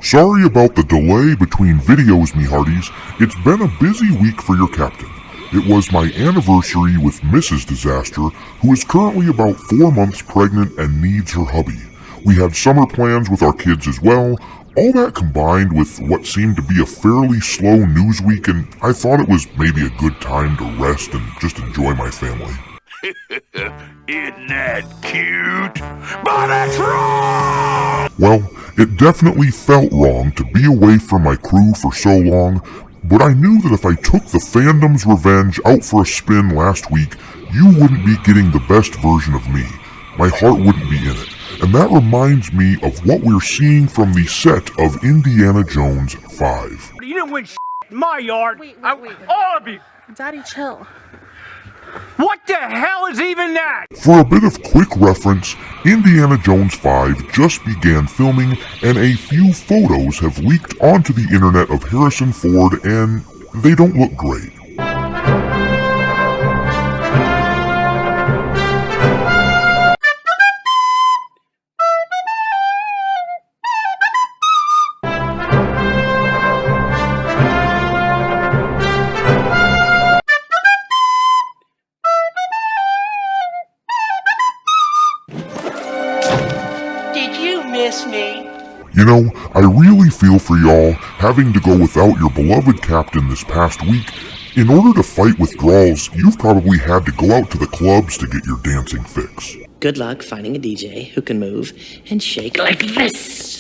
Sorry about the delay between videos, me hearties. It's been a busy week for your captain. It was my anniversary with Mrs. Disaster, who is currently about 4 months pregnant and needs her hubby. We had summer plans with our kids as well. All that combined with what seemed to be a fairly slow news week, and I thought it was maybe a good time to rest and just enjoy my family. Isn't that cute? But it's wrong! Well, it definitely felt wrong to be away from my crew for so long, but I knew that if I took the fandom's revenge out for a spin last week, you wouldn't be getting the best version of me. My heart wouldn't be in it. And that reminds me of what we're seeing from the set of Indiana Jones 5. You didn't win in my yard. Wait. All of you. Daddy, chill. What the hell is even that? For a bit of quick reference, Indiana Jones 5 just began filming, and a few photos have leaked onto the internet of Harrison Ford, and they don't look great. Me. You know, I really feel for y'all having to go without your beloved captain this past week. In order to fight withdrawals, you've probably had to go out to the clubs to get your dancing fix. Good luck finding a DJ who can move and shake like this.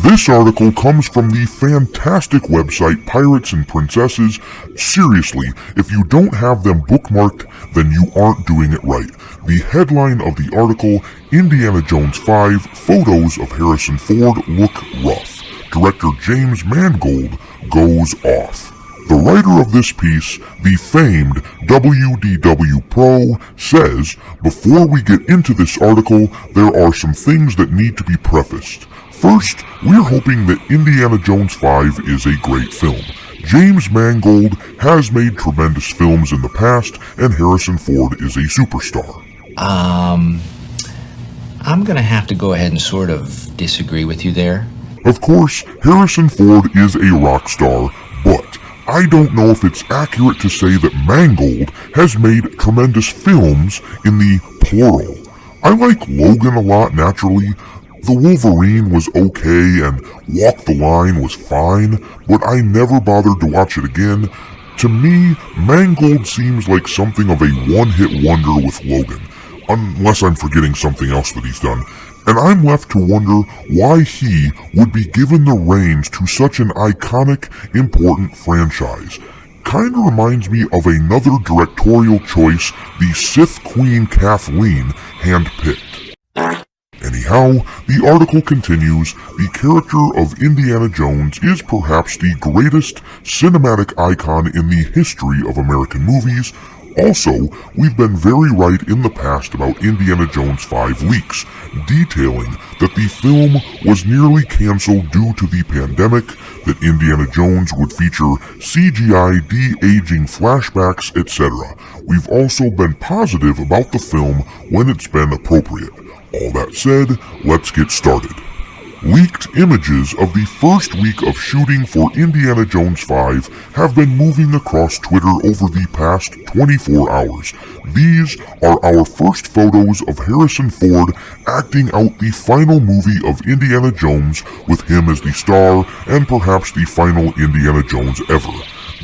This article comes from the fantastic website Pirates and Princesses. Seriously, if you don't have them bookmarked, then you aren't doing it right. The headline of the article, Indiana Jones 5, Photos of Harrison Ford Look Rough. Director James Mangold goes off. The writer of this piece, the famed WDW Pro, says, before we get into this article, there are some things that need to be prefaced. First, we're hoping that Indiana Jones 5 is a great film. James Mangold has made tremendous films in the past, and Harrison Ford is a superstar. I'm gonna have to go ahead and sort of disagree with you there. Of course, Harrison Ford is a rock star, but I don't know if it's accurate to say that Mangold has made tremendous films in the plural. I like Logan a lot naturally. The Wolverine was okay and Walk the Line was fine, but I never bothered to watch it again. To me, Mangold seems like something of a one-hit wonder with Logan, unless I'm forgetting something else that he's done, and I'm left to wonder why he would be given the reins to such an iconic, important franchise. Kinda reminds me of another directorial choice the Sith Queen Kathleen handpicked. Anyhow, the article continues, the character of Indiana Jones is perhaps the greatest cinematic icon in the history of American movies. Also, we've been very right in the past about Indiana Jones 5 leaks, detailing that the film was nearly canceled due to the pandemic, that Indiana Jones would feature CGI de-aging flashbacks, etc. We've also been positive about the film when it's been appropriate. All that said, let's get started. Leaked images of the first week of shooting for Indiana Jones 5 have been moving across Twitter over the past 24 hours. These are our first photos of Harrison Ford acting out the final movie of Indiana Jones with him as the star and perhaps the final Indiana Jones ever.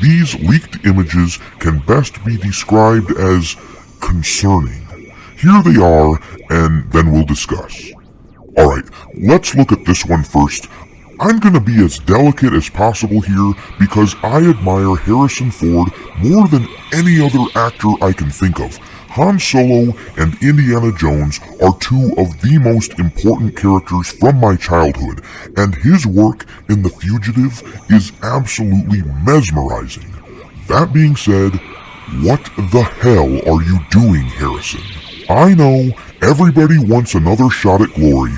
These leaked images can best be described as concerning. Here they are, and then we'll discuss. Alright, let's look at this one first. I'm gonna be as delicate as possible here because I admire Harrison Ford more than any other actor I can think of. Han Solo and Indiana Jones are two of the most important characters from my childhood, and his work in The Fugitive is absolutely mesmerizing. That being said, what the hell are you doing, Harrison? I know everybody wants another shot at glory,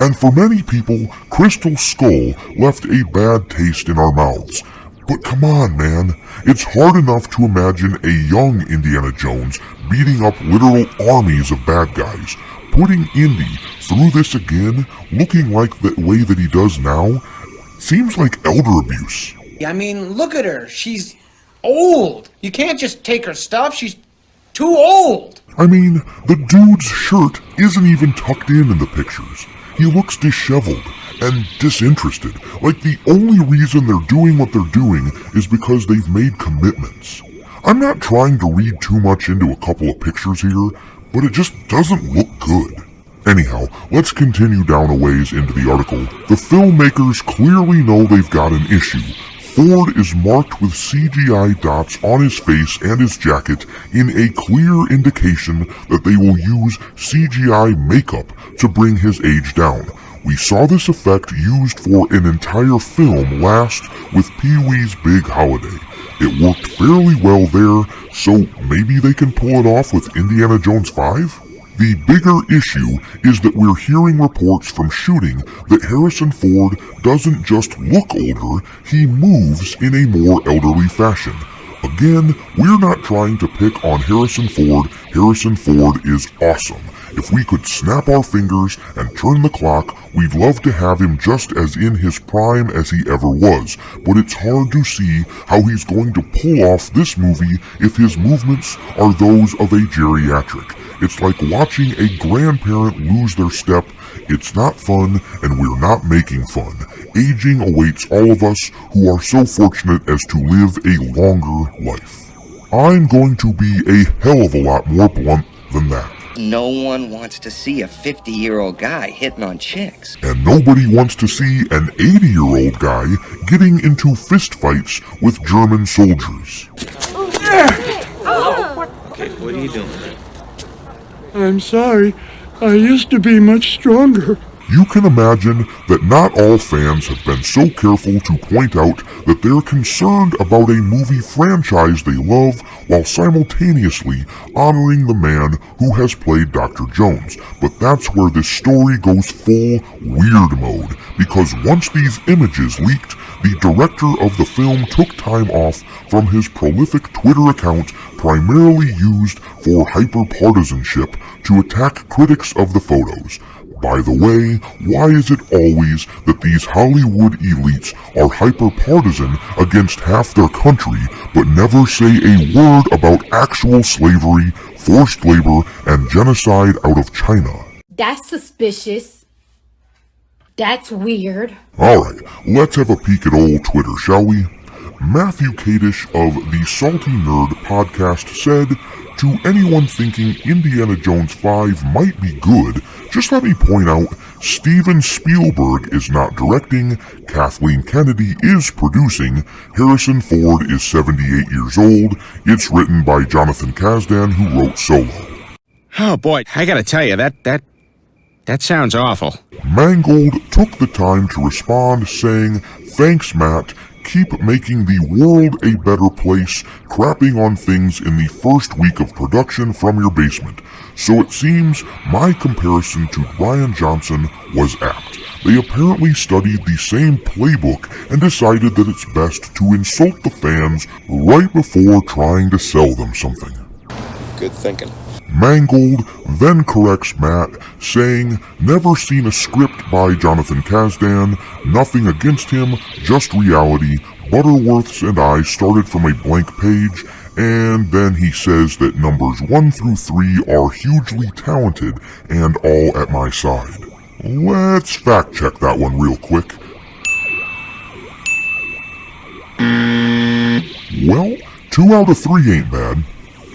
and for many people, Crystal Skull left a bad taste in our mouths. But come on, man. It's hard enough to imagine a young Indiana Jones beating up literal armies of bad guys. Putting Indy through this again, looking like the way that he does now, seems like elder abuse. I mean, look at her. She's old. You can't just take her stuff. She's too old. I mean, the dude's shirt isn't even tucked in the pictures. He looks disheveled and disinterested, like the only reason they're doing what they're doing is because they've made commitments. I'm not trying to read too much into a couple of pictures here, but it just doesn't look good. Anyhow, let's continue down a ways into the article. The filmmakers clearly know they've got an issue. Ford is marked with CGI dots on his face and his jacket in a clear indication that they will use CGI makeup to bring his age down. We saw this effect used for an entire film last with Pee-wee's Big Holiday. It worked fairly well there, so maybe they can pull it off with Indiana Jones 5? The bigger issue is that we're hearing reports from shooting that Harrison Ford doesn't just look older, he moves in a more elderly fashion. Again, we're not trying to pick on Harrison Ford. Harrison Ford is awesome. If we could snap our fingers and turn the clock, we'd love to have him just as in his prime as he ever was, but it's hard to see how he's going to pull off this movie if his movements are those of a geriatric. It's like watching a grandparent lose their step. It's not fun, and we're not making fun. Aging awaits all of us who are so fortunate as to live a longer life. I'm going to be a hell of a lot more blunt than that. No one wants to see a 50-year-old guy hitting on chicks. And nobody wants to see an 80-year-old guy getting into fistfights with German soldiers. Okay, what are you doing? I'm sorry. I used to be much stronger. You can imagine that not all fans have been so careful to point out that they're concerned about a movie franchise they love while simultaneously honoring the man who has played Dr. Jones. But that's where this story goes full weird mode, because once these images leaked, the director of the film took time off from his prolific Twitter account, primarily used for hyper-partisanship, to attack critics of the photos. By the way, why is it always that these Hollywood elites are hyper-partisan against half their country, but never say a word about actual slavery, forced labor, and genocide out of China? That's suspicious. That's weird. Alright, let's have a peek at old Twitter, shall we? Matthew Kadish of the Salty Nerd podcast said, "To anyone thinking Indiana Jones 5 might be good, just let me point out Steven Spielberg is not directing, Kathleen Kennedy is producing, Harrison Ford is 78 years old, it's written by Jonathan Kasdan, who wrote Solo." Oh boy, I gotta tell you, that sounds awful. Mangold took the time to respond, saying, "Thanks, Matt. Keep making the world a better place, crapping on things in the first week of production from your basement." So it seems my comparison to Rian Johnson was apt. They apparently studied the same playbook and decided that it's best to insult the fans right before trying to sell them something. Good thinking. Mangold then corrects Matt, saying, "Never seen a script by Jonathan Kasdan, nothing against him, just reality. Butterworths and I started from a blank page," and then he says that numbers 1 through 3 are hugely talented and all at my side. Let's fact check that one real quick. Well, 2 out of 3 ain't bad.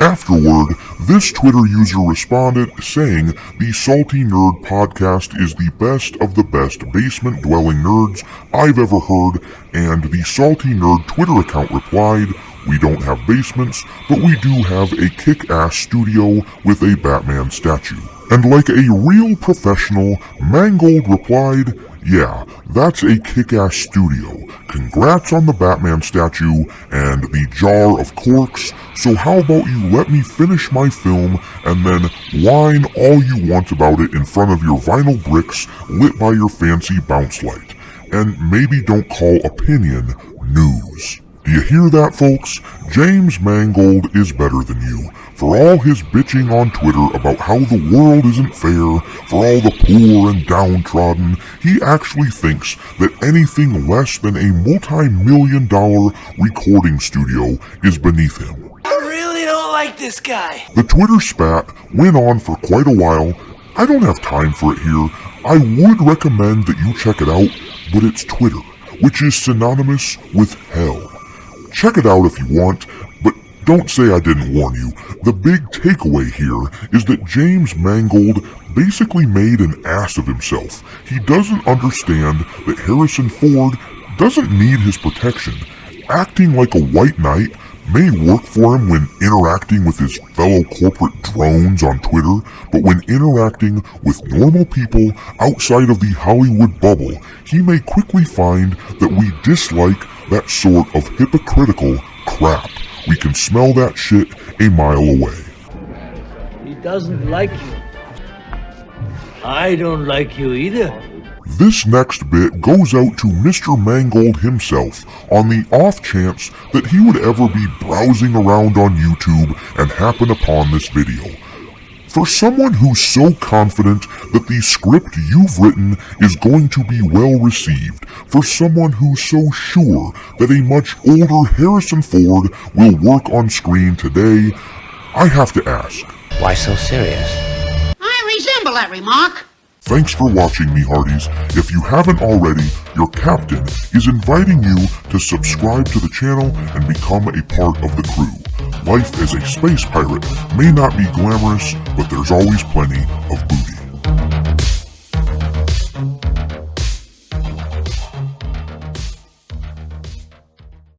Afterward, this Twitter user responded saying the Salty Nerd podcast is the best of the best basement-dwelling nerds I've ever heard, and the Salty Nerd Twitter account replied, We don't have basements, but we do have a kick-ass studio with a Batman statue. And like a real professional, Mangold replied, "Yeah, that's a kick-ass studio. Congrats on the Batman statue and the jar of corks, so how about you let me finish my film and then whine all you want about it in front of your vinyl bricks lit by your fancy bounce light. And maybe don't call opinion news." Do you hear that, folks? James Mangold is better than you. For all his bitching on Twitter about how the world isn't fair, for all the poor and downtrodden, he actually thinks that anything less than a multi-million-dollar recording studio is beneath him. I really don't like this guy. The Twitter spat went on for quite a while. I don't have time for it here. I would recommend that you check it out, but it's Twitter, which is synonymous with hell. Check it out if you want, but don't say I didn't warn you. The big takeaway here is that James Mangold basically made an ass of himself. He doesn't understand that Harrison Ford doesn't need his protection. Acting like a white knight may work for him when interacting with his fellow corporate drones on Twitter, but when interacting with normal people outside of the Hollywood bubble, he may quickly find that we dislike that sort of hypocritical crap. We can smell that shit a mile away. He doesn't like you. I don't like you either. This next bit goes out to Mr. Mangold himself on the off chance that he would ever be browsing around on YouTube and happen upon this video. For someone who's so confident that the script you've written is going to be well received, for someone who's so sure that a much older Harrison Ford will work on screen today, I have to ask, Why so serious? I resemble that remark. thanks for watching, me hearties. If you haven't already, your captain is inviting you to subscribe to the channel and become a part of the crew. Life as a space pirate may not be glamorous, but there's always plenty of booty.